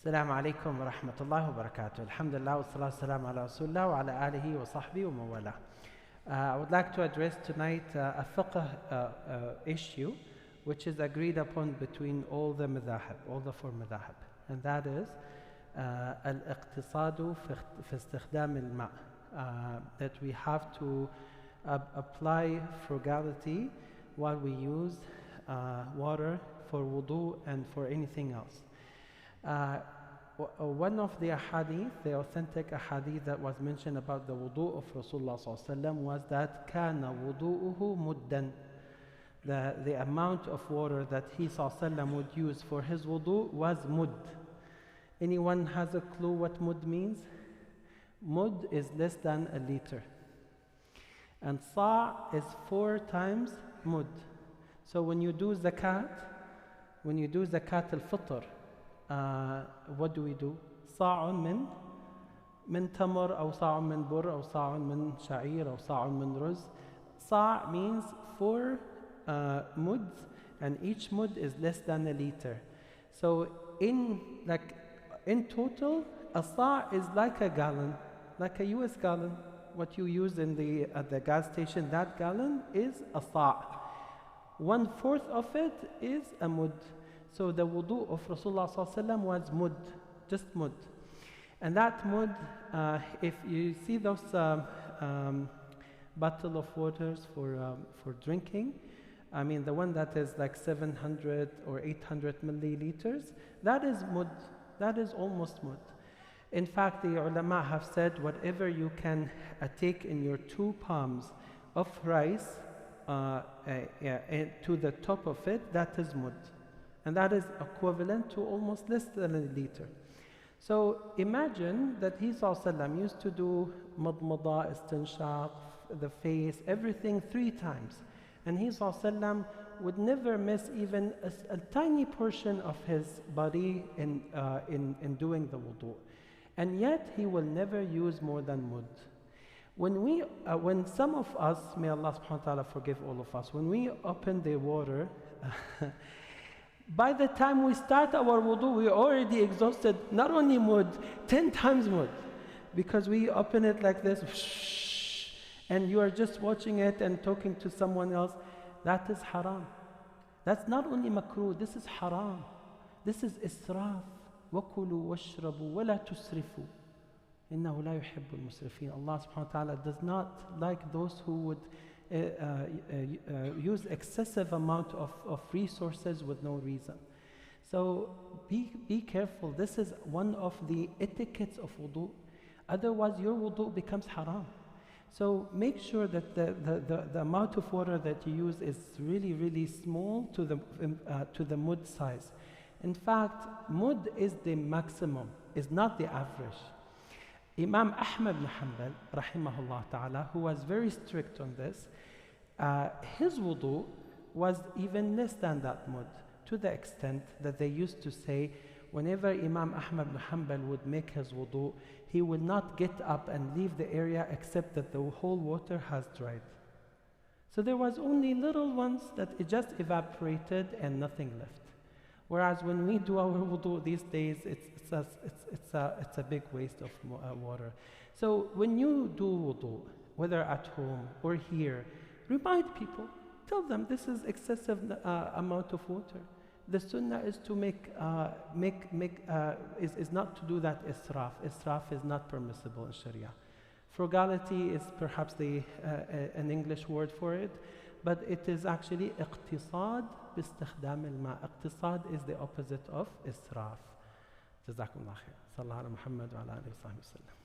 السلام عليكم ورحمة الله وبركاته. Alhamdulillah wa salatu salam ala rasulullah wa ala alihi wa sahbihi wa mawala. I would like to address tonight a fiqh issue which is agreed upon between all the madhahib, all the four madhahib, and that is al-iqtisadu fi istikhdam al-ma', that we have to apply frugality while we use water for wudu and for anything else. One of the ahadith, the authentic ahadith that was mentioned about the wudu of Rasulullah was that kana wudu'uhu muddan. The amount of water that he would use for his wudu was mud. Anyone has a clue what mud means? Mud is less than a liter. And sa' is 4 times mud. So when you do zakat al-fitr, what do we do? صاع من تمر أو صاع من بر أو صاع من شعير أو صاع من رز. صاع means 4 muds, and each mud is less than a liter. So in total, a sa' is like a gallon, like a US gallon. What you use in at the gas station, that gallon is a sa'. 1/4 of it is a mud. So the wudu of Rasulullah was mud, just mud. And that mud, if you see those bottle of waters for drinking, I mean the one that is like 700 or 800 milliliters, that is mud, that is almost mud. In fact, the ulama have said whatever you can take in your 2 palms of rice to the top of it, that is mud. And that is equivalent to almost less than a liter. So imagine that he used to do madmada, istinshaq, the face, everything 3 times. And he would never miss even a tiny portion of his body in doing the wudu. And yet he will never use more than mud. When some of us, may Allah subhanahu wa ta'ala forgive all of us, when we open the water, by the time we start our wudu, we already exhausted not only mud, 10 times mud. Because we open it like this, and you are just watching it and talking to someone else. That is haram. That's not only makruh, this is haram. This is israf. وَكُلُوا وَاشْرَبُوا وَلَا تُسْرِفُوا إِنَّهُ لَا يُحِبُّ الْمُسْرِفِينَ. Allah subhanahu wa ta'ala does not like those who would use excessive amount of resources with no reason. So be careful. This is one of the etiquettes of wudu. Otherwise your wudu becomes haram. So make sure that the amount of water that you use is really, really small to the mud size. In fact, mud is the maximum, is not the average. Imam Ahmad ibn Hanbal, rahimahullah ta'ala, who was very strict on this, his wudu was even less than that mud, to the extent that they used to say, whenever Imam Ahmad ibn Hanbal would make his wudu, he would not get up and leave the area except that the whole water has dried. So there was only little ones that it just evaporated and nothing left. Whereas when we do our wudu these days, it's a big waste of water. So when you do wudu, whether at home or here, remind people, tell them this is excessive amount of water. The sunnah is to is not to do that israf. Israf is not permissible in Sharia. Frugality is perhaps an English word for it, but it is actually iqtisad bistikhdam al-ma'. Iqtisad is the opposite of israf. Jazakumullah khair. Sallallahu ala Muhammad wa ala alihi wa sahbihi wa sallam.